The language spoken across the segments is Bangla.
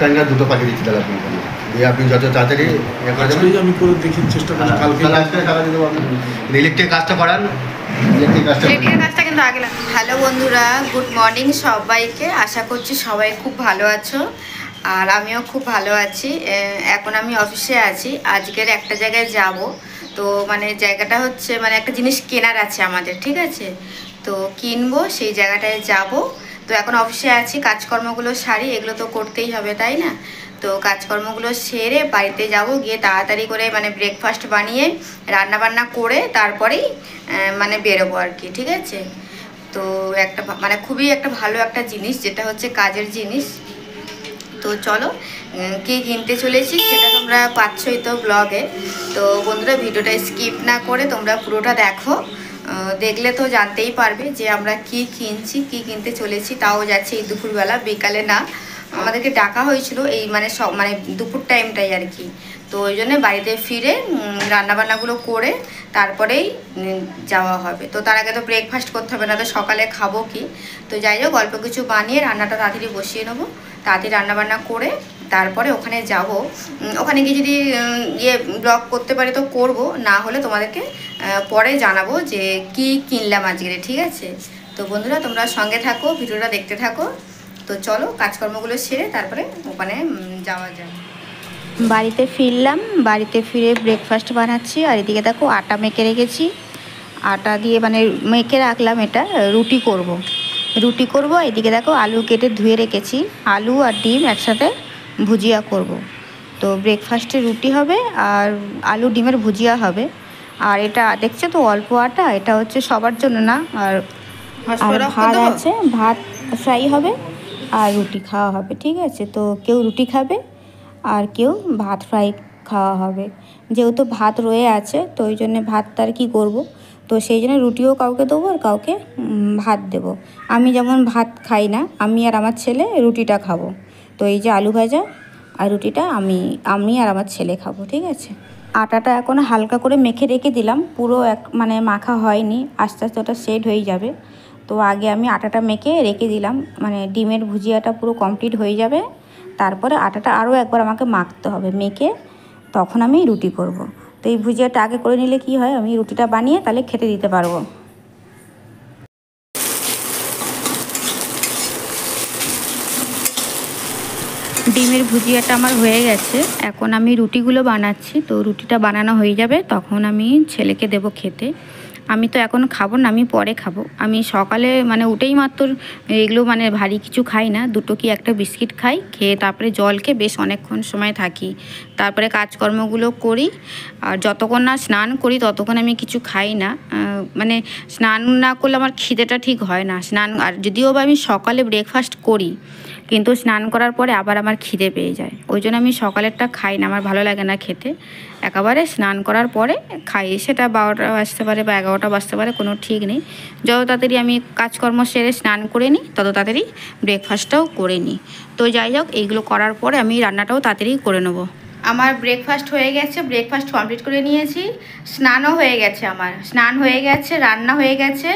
ট্যাঙ্গার দুটো পাঠিয়ে দিচ্ছি তাহলে আপনি দিয়ে আপনি যত তাড়াতাড়ি আমি করে দেখি চেষ্টা করি কালকে টাকা দিয়ে দেবো আপনি ইলেকট্রিক কাজটা করান ইলেকট্রিক কাজটা কিন্তু আগে। হ্যালো বন্ধুরা, গুড মর্নিং সবাইকে। আশা করছি সবাই খুব ভালো আছো আর আমিও খুব ভালো আছি। এখন আমি অফিসে আছি, আজকের একটা জায়গায় যাব। তো মানে জায়গাটা হচ্ছে মানে একটা জিনিস কেনার আছে আমাদের, ঠিক আছে? তো কিনবো, সেই জায়গাটায় যাব। তো এখন অফিসে আছি, কাজকর্মগুলো সারি, এগুলো তো করতেই হবে তাই না? তো কাজকর্মগুলো সেরে বাড়িতে যাব, গিয়ে তাড়াতাড়ি করে মানে ব্রেকফাস্ট বানিয়ে রান্নাবান্না করে তারপরেই মানে বেরোবো আর কি, ঠিক আছে? তো একটা মানে খুবই একটা ভালো একটা জিনিস, যেটা হচ্ছে কাজের জিনিস। তো চলো কি কিনতে চলেছি সেটা তোমরা পাচ্ছই তো ব্লগে। তো বন্ধুরা, ভিডিওটা স্কিপ না করে তোমরা পুরোটা দেখো, দেখলে তো জানতেই পারবে যে আমরা কি কিনছি, কি কিনতে চলেছি। তাও যাচ্ছে এই দুপুরবেলা, বিকালে না। আমাদেরকে ডাকা হয়েছিল এই মানে সব মানে দুপুর টাইমটাই আর কি। তো ওই জন্য বাড়িতে ফিরে রান্নাবান্নাগুলো করে তারপরেই যাওয়া হবে। তো তার আগে তো ব্রেকফাস্ট করতে হবে, না তো সকালে খাবো কি। তো যাই হোক, অল্প কিছু বানিয়ে রান্নাটা তাড়াতাড়ি বসিয়ে নেবো, তাড়াতাড়ি রান্নাবান্না করে তারপরে ওখানে যাব। ওখানে গিয়ে যদি ব্লগ করতে পারি তো করব, না হলে তোমাদেরকে পরে জানাবো যে কি কিনলাম আজকে, ঠিক আছে? তো বন্ধুরা, তোমরা সঙ্গে থাকো, ভিডিওটা দেখতে থাকো। তো চলো কাজকর্মগুলো সেরে তারপরে ওখানে যাওয়া যায়। বাড়িতে ফিরলাম, বাড়িতে ফিরে ব্রেকফাস্ট বানাচ্ছি। আর এদিকে দেখো আটা মেখে রেখেছি, আটা দিয়ে মানে মেখে রাখলাম, এটা রুটি করব। এদিকে দেখো আলু কেটে ধুয়ে রেখেছি, আলু আর ডিম একসাথে ভুজিয়া করব। তো ব্রেকফাস্টে রুটি হবে আর আলু ডিমের ভুজিয়া হবে। আর এটা দেখছো তো অল্প আটা, এটা হচ্ছে সবার জন্য না। আর ভাত আছে, ভাত ফ্রাই হবে আর রুটি খাওয়া হবে, ঠিক আছে? তো কেউ রুটি খাবে আর কেউ ভাত ফ্রাই খাওয়া হবে। যেহেতু ভাত রয়ে আছে তো ওই জন্য ভাতটা আর কি করবো, তো সেই জন্য রুটিও কাউকে দেবো আর কাউকে ভাত দেব। আমি যেমন ভাত খাই না, আমি আর আমার ছেলে রুটিটা খাবো। তো এই যে আলু ভাজা আর রুটিটা আমি আর আমার ছেলে খাবো, ঠিক আছে? আটাটা এখন হালকা করে মেখে রেখে দিলাম, পুরো মানে মাখা হয়নি, আস্তে আস্তে ওটা সেট হয়ে যাবে। তো আগে আমি আটাটা মেখে রেখে দিলাম, মানে ডিমের ভুজিয়াটা পুরো কমপ্লিট হয়ে যাবে, তারপরে আটাটা আরও একবার আমাকে মাখতে হবে, মেখে তখন আমি রুটি করব। তো এই ভুজিয়াটা আগে করে নিলে কি হয়, আমি রুটিটা বানিয়ে তাহলে খেতে দিতে পারবো। ডিমের ভুজিয়াটা আমার হয়ে গেছে, এখন আমি রুটিগুলো বানাচ্ছি। তো রুটিটা বানানো হয়ে যাবে তখন আমি ছেলেকে দেবো খেতে। আমি তো এখন খাবো না, আমি পরে খাবো। আমি সকালে মানে উঠেই মাত্র এগুলো মানে ভারী কিছু খাই না, দুটো কি একটা বিস্কিট খাই, খেয়ে তারপরে জল খেয়ে বেশ অনেকক্ষণ সময় থাকি, তারপরে কাজকর্মগুলো করি। আর যতক্ষণ না স্নান করি ততক্ষণ আমি কিছু খাই না। মানে স্নান না করলে আমার খিদেটা ঠিক হয় না। স্নান আর যদিও বা আমি সকালে ব্রেকফাস্ট করি, কিন্তু স্নান করার পরে আবার আমার খিদে পেয়ে যায়, ওই জন্য আমি সকালেরটা খাই না, আমার ভালো লাগে না খেতে। একেবারে স্নান করার পরে খাই, সেটা 12টা বাজতে পারে বা 11টা বাজতে পারে, কোনো ঠিক নেই। যত তাড়াতাড়ি আমি কাজকর্ম সেরে স্নান করে নিই তত তাড়াতাড়ি ব্রেকফাস্টটাও করে নিই। তো যাই হোক, এইগুলো করার পরে আমি রান্নাটাও তাড়াতাড়ি করে নেবো। আমার ব্রেকফাস্ট হয়ে গেছে, ব্রেকফাস্ট কমপ্লিট করে নিয়েছি, স্নানও হয়ে গেছে, আমার স্নান হয়ে গেছে, রান্না হয়ে গেছে।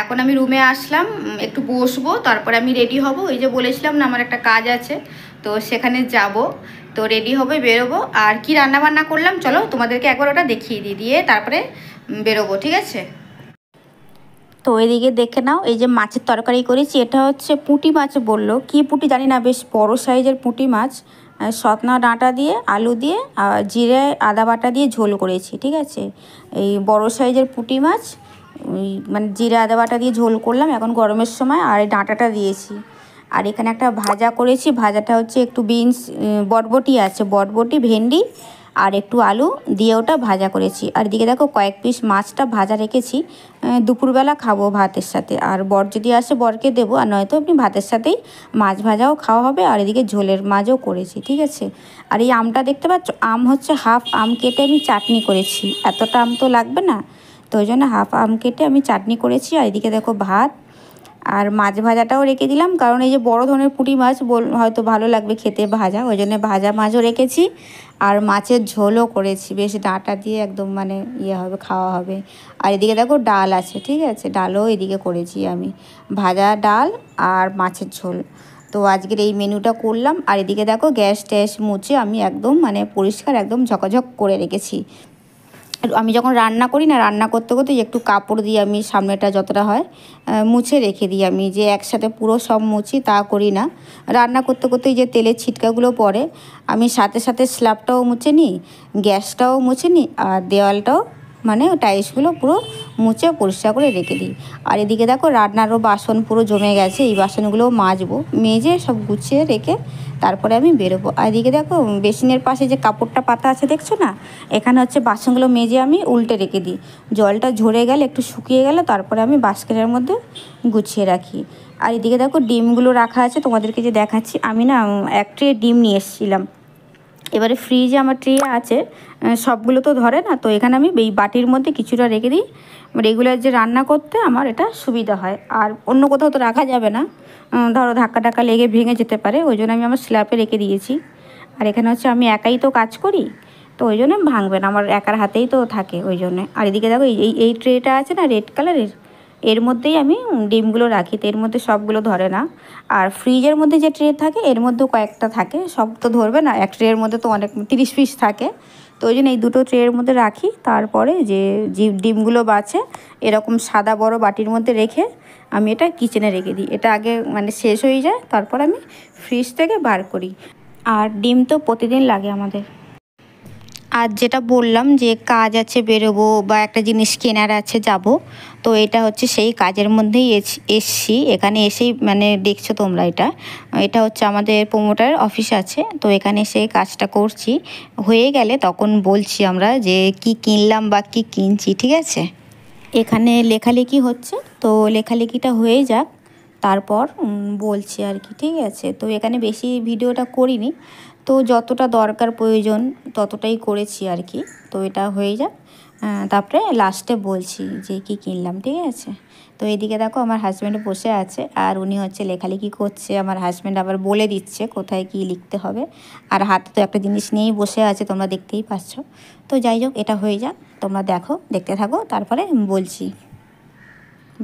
এখন আমি রুমে আসলাম, একটু বসবো, তারপরে আমি রেডি হব। ওই যে বলেছিলাম না আমার একটা কাজ আছে, তো সেখানে যাব। তো রেডি হবে, বেরোবো। আর কি রান্না বান্না করলাম চলো তোমাদেরকে একবার ওটা দেখিয়ে দিয়ে তারপরে বেরোবো, ঠিক আছে? তো এদিকে দেখে নাও, এই যে মাছের তরকারি করেছি, এটা হচ্ছে পুঁটি মাছ বললো, কি পুঁটি জানি না, বেশ বড় সাইজের পুঁটি মাছ। সতনা ডাঁটা দিয়ে আলু দিয়ে জিরে আদা বাটা দিয়ে ঝোল করেছি, ঠিক আছে? এই বড় সাইজের পুঁটি মাছ, ওই মানে জিরে আদা বাটা দিয়ে ঝোল করলাম এখন গরমের সময়, আর এই ডাঁটাটা দিয়েছি। আর এখানে একটা ভাজা করেছি, ভাজাটা হচ্ছে একটু বিনস বটবটি আছে, বটবটি ভেন্ডি আর একটু আলু দিয়ে ওটা ভাজা করেছি। আর এদিকে দেখো কয়েক পিস মাছটা ভাজা রেখেছি, দুপুরবেলা খাবো ভাতের সাথে। আর বর যদি আসে বরকে দেবো, আর নয়তো আপনি ভাতের সাথেই মাছ ভাজাও খাওয়া হবে। আর এদিকে ঝোলের মাছও করেছি, ঠিক আছে? আর এই আমটা দেখতে পাচ্ছ, আম হচ্ছে হাফ আম কেটে আমি চাটনি করেছি, এতটা আম তো লাগবে না, তো ওই জন্য হাফ আম কেটে আমি চাটনি করেছি। আর এদিকে দেখো ভাত আর মাছ ভাজাটাও রেখে দিলাম, কারণ এই যে বড় ধরনের পুঁটি মাছ হয়তো ভালো লাগবে খেতে ভাজা, ওই জন্য ভাজা মাছও রেখেছি। আর মাছের ঝোলও করেছি, বেশ ডাঁটা দিয়ে একদম মানে হবে, খাওয়া হবে। আর এদিকে দেখো ডাল আছে, ঠিক আছে? ডালও এদিকে করেছি আমি, ভাজা ডাল আর মাছের ঝোল। তো আজকের এই মেনুটা করলাম। আর এদিকে দেখো গ্যাস ট্যাস মুছে আমি একদম মানে পরিষ্কার একদম ঝকঝক করে রেখেছি। আমি যখন রান্না করি না, রান্না করতে করতে একটু কাপড় দিয়ে আমি সামনেটা যতটা হয় মুছে রেখে দিই। আমি যে একসাথে পুরো সব মুছি তা করি না। রান্না করতে করতেই যে তেলের ছিটকাগুলো পড়ে আমি সাথে সাথে স্ল্যাবটাও মুছে নিই, গ্যাসটাও মুছে নিই, আর দেওয়ালটাও মানে টাইলসগুলো পুরো মুছে পরিষ্কার করে রেখে দিই। আর এদিকে দেখো রান্নারও বাসন পুরো জমে গেছে, এই বাসনগুলোও মাজবো, মেজে সব গুছিয়ে রেখে তারপরে আমি বেরোবো। আর এদিকে দেখো বেসিনের পাশে যে কাপড়টা পাতা আছে দেখছো না, এখানে হচ্ছে বাসনগুলো মেজে আমি উল্টে রেখে দিই। জলটা ঝরে গেলে একটু শুকিয়ে গেলে তারপরে আমি বাস্কেটের মধ্যে গুছিয়ে রাখি। আর এদিকে দেখো ডিমগুলো রাখা আছে, তোমাদেরকে যে দেখাচ্ছি, আমি না এক ট্রে ডিম নিয়ে এসেছিলাম। এবারে ফ্রিজে আমার ট্রে আছে, সবগুলো তো ধরে না, তো এখানে আমি এই বাটির মধ্যে কিছুটা রেখে দিই। রেগুলার যে রান্না করতে আমার এটা সুবিধা হয়। আর অন্য কোথাও তো রাখা যাবে না, ধরো ধাক্কা টাক্কা লেগে ভেঙে যেতে পারে, ওই জন্য আমি আমার স্ল্যাপে রেখে দিয়েছি। আর এখানে হচ্ছে আমি একাই তো কাজ করি, তো ওই জন্য ভাঙবে না, আমার একার হাতেই তো থাকে ওই জন্যে। আর এদিকে দেখো এই ট্রেটা আছে না রেড কালারের, এর মধ্যেই আমি ডিমগুলো রাখি, তো এর মধ্যে সবগুলো ধরে না। আর ফ্রিজের মধ্যে যে ট্রে থাকে এর মধ্যেও কয়েকটা থাকে, সব তো ধরবে না, এক ট্রের মধ্যে তো অনেক 30 পিস থাকে, তো ওই জন্য এই দুটো ট্রের মধ্যে রাখি। তারপরে যে ডিমগুলো বাঁচে এরকম সাদা বড় বাটির মধ্যে রেখে আমি এটা কিচেনে রেখে দিই। এটা আগে মানে শেষ হয়ে যায়, তারপর আমি ফ্রিজ থেকে বার করি। আর ডিম তো প্রতিদিন লাগে আমাদের। আর যেটা বললাম যে কাজ আছে বেরোবো বা একটা জিনিস কেনার আছে যাব, তো এটা হচ্ছে সেই কাজের মধ্যেই এসছি। এখানে এসেই মানে দেখছো তোমরা, এটা হচ্ছে আমাদের প্রমোটার অফিস আছে, তো এখানে এসে কাজটা করছি। হয়ে গেলে তখন বলছি আমরা যে কি কিনলাম বা কি কিনছি, ঠিক আছে। এখানে লেখালেখি হচ্ছে, তো লেখালেখিটা হয়ে যাক তারপর বলছি আর কি, ঠিক আছে। তো এখানে বেশি ভিডিওটা করিনি, তো যতটা দরকার প্রয়োজন ততটাই করেছি আর কি। তো এটা হয়ে যাক, তারপরে লাস্টে বলছি যে কি কিনলাম, ঠিক আছে। তো এদিকে দেখো আমার হাজব্যান্ড বসে আছে, আর উনি হচ্ছে লেখালেখি করছে। আমার হাজব্যান্ড আবার বলে দিচ্ছে কোথায় কি লিখতে হবে, আর হাতে তো একটা জিনিস নিয়েই বসে আছে, তোমরা দেখতেই পাচ্ছ। তো যাই হোক, এটা হয়ে যাক, তোমরা দেখতে থাকো, তারপরে বলছি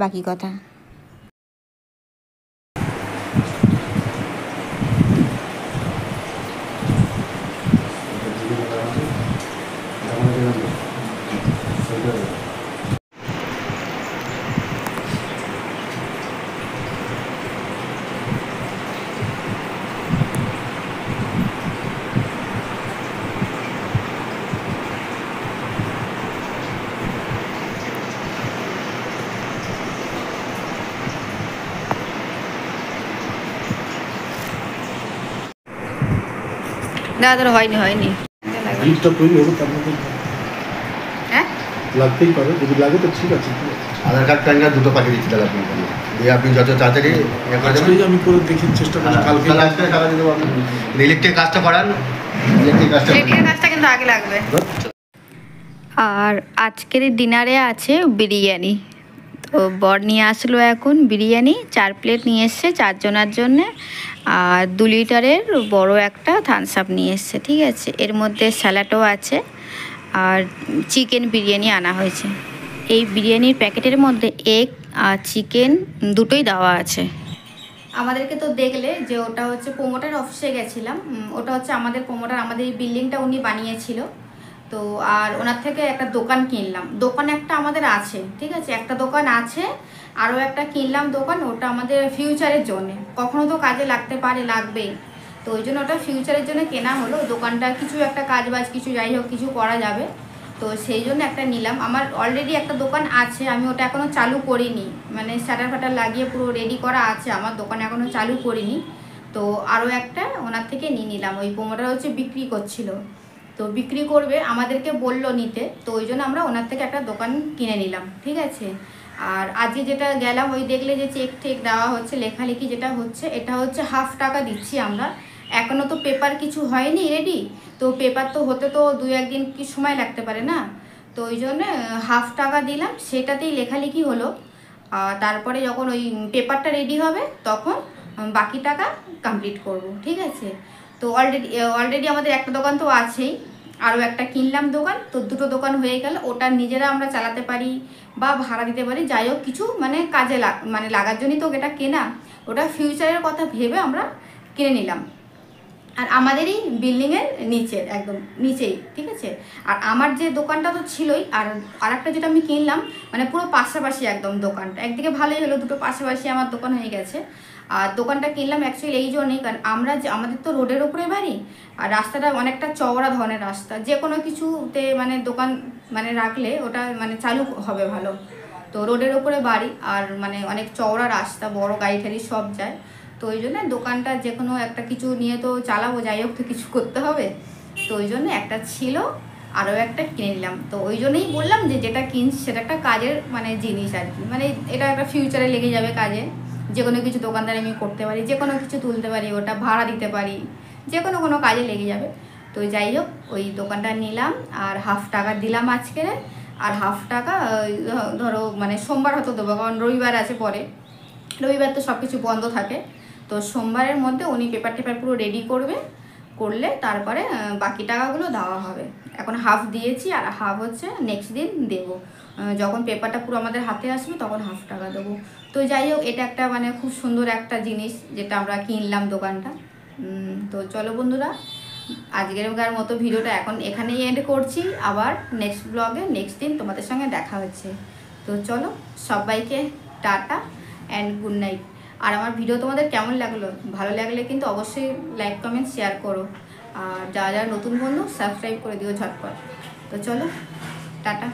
বাকি কথা। দাদা হয়নি লিস্টটা তৈরি হবে, তার মধ্যে হ্যাঁ লাগতেই পারে, যদি লাগে তো ঠিক আছে। আধার কার্ড প্যান কার্ড দুটো পাঠিয়ে দিচ্ছি তাহলে আপনার জন্য, দিয়ে আপনি যত তাড়াতাড়ি ইয়ে করে দেবেন। আজকেই আমি করে দেখি, চেষ্টা করি কালকে। তাহলে আজকে টাকা দিয়ে দেবো আপনি। ইলেকট্রিক কাজটা করান, ইলেকট্রিক কাজটা রেডির কাজটা কিন্তু আগে লাগবে। আর আজকের ডিনারে আছে বিরিয়ানি। তো বর নিয়ে আসলো এখন বিরিয়ানি, 4 প্লেট নিয়ে এসছে 4 জনের জন্যে, আর 2 লিটারের বড় একটা থামস আপ নিয়ে এসছে, ঠিক আছে। এর মধ্যে স্যালাডও আছে, আর চিকেন বিরিয়ানি আনা হয়েছে। এই বিরিয়ানির প্যাকেটের মধ্যে এগ আর চিকেন দুটোই দেওয়া আছে। আমাদেরকে তো দেখলে যে ওটা হচ্ছে প্রমোটার অফিসে গেছিলাম, ওটা হচ্ছে আমাদের প্রমোটার, আমাদের এই বিল্ডিংটা উনি বানিয়েছিল। তো আর ওনার থেকে একটা দোকান কিনলাম, দোকান একটা আমাদের আছে, ঠিক আছে, একটা দোকান আছে, আরও একটা কিনলাম দোকান, ওটা আমাদের ফিউচারের জন্যে, কখনো তো কাজে লাগতে পারে, লাগবে, তো ওই জন্য ওটা ফিউচারের জন্য কেনা হলো। দোকানটা কিছু একটা কাজ বাজ কিছু যাই হোক কিছু করা যাবে, তো সেই জন্য একটা নিলাম। আমার অলরেডি একটা দোকান আছে, আমি ওটা এখনও চালু করিনি, মানে শাটার ফাটার লাগিয়ে পুরো রেডি করা আছে, আমার দোকান এখনও চালু করিনি। তো আরও একটা ওনার থেকে নিয়ে নিলাম, ওই প্রমোটার হচ্ছে বিক্রি করছিল, তো বিক্রি করবে, আমাদেরকে বললো নিতে, তো ওই জন্য আমরা ওনার থেকে একটা দোকান কিনে নিলাম, ঠিক আছে। আর আজকে যেটা গেলাম ওই দেখলে যে চেক টেক দেওয়া হচ্ছে, লেখালেখি যেটা হচ্ছে, এটা হচ্ছে 1/2 টাকা দিচ্ছি আমরা, এখনও তো পেপার কিছু হয়নি রেডি, তো পেপার তো হতে তো 2-1 দিন কি সময় লাগতে পারে না, তো ওই জন্য 1/2 টাকা দিলাম, সেটাতেই লেখালেখি হলো। তারপরে যখন ওই পেপারটা রেডি হবে তখন বাকি টাকা কমপ্লিট করব, ঠিক আছে। তো অলরেডি আমাদের একটা দোকান তো আছেই, আরও একটা কিনলাম দোকান, তো দুটো দোকান হয়ে গেল, ওটা নিজেরা আমরা চালাতে পারি, বা ভাড়া দিতে পারি, যাই হোক কিছু মানে কাজে মানে লাগার জন্যই তো এটা কেনা, ওটা ফিউচারের কথা ভেবে আমরা কিনে নিলাম। আর আমাদেরই বিল্ডিংয়ের নিচের একদম নিচেই, ঠিক আছে। আর আমার যে দোকানটা তো ছিলই, আর একটা যেটা আমি কিনলাম মানে পুরো পাশাপাশি একদম দোকানটা, একদিকে ভালোই হলো, দুটো পাশাপাশি আমার দোকান হয়ে গেছে। আর দোকানটা কিনলাম অ্যাকচুয়ালি এই জন্যই, কারণ আমাদের তো রোডের ওপরে বাড়ি, আর রাস্তাটা অনেকটা চওড়া ধরনের রাস্তা, যে কোনো কিছুতে মানে দোকান মানে রাখলে ওটা মানে চালু হবে ভালো। তো রোডের ওপরে বাড়ি আর মানে অনেক চওড়া রাস্তা, বড় গাড়ি ঠাড়ি সব যায়। তো ওই জন্য দোকানটা যে কোনো একটা কিছু নিয়ে তো চালাবো, যাই হোক তো কিছু করতে হবে। তো ওই জন্য একটা ছিল, আরও একটা কিনে নিলাম। তো ওই জন্যই বললাম যে যেটা কিনছি সেটা একটা কাজের মানে জিনিস আর কি, মানে এটা একটা ফিউচারে লেগে যাবে কাজে, যে কোনো কিছু দোকানদার আমি করতে পারি, যে কোনো কিছু তুলতে পারি, ওটা ভাড়া দিতে পারি, যে কোনো কাজে লেগে যাবে। তো যাই হোক ওই দোকানটা নিলাম, আর হাফ টাকা দিলাম আজকে, আর হাফ টাকা ধরো মানে সোমবার হয়তো দেবো, কারণ রবিবার আছে পরে, রবিবার তো সব কিছু বন্ধ থাকে। তো সোমবারের মধ্যে উনি পেপার টেপার পুরো রেডি করলে তারপরে বাকি টাকাগুলো দেওয়া হবে। এখন হাফ দিয়েছি আর হাফ হচ্ছে নেক্সট দিন দেবো, যখন পেপারটা পুরো আমাদের হাতে আসবে তখন হাফ টাকা দেবো। তো যাই হোক এটা একটা মানে খুব সুন্দর একটা জিনিস যেটা আমরা কিনলাম দোকানটা। তো চলো বন্ধুরা, আজকের মতো ভিডিওটা এখন এখানেই এন্ড করছি, আবার নেক্সট ব্লগে নেক্সট দিন তোমাদের সঙ্গে দেখা হচ্ছে। তো চলো সবাইকে টাটা অ্যান্ড গুড নাইট। আর আমার ভিডিও তোমাদের কেমন লাগলো, ভালো লাগলে কিন্তু অবশ্যই লাইক কমেন্ট শেয়ার করো, আর যারা যারা নতুন বন্ধু সাবস্ক্রাইব করে দিও ঝটপট। তো চলো টাটা।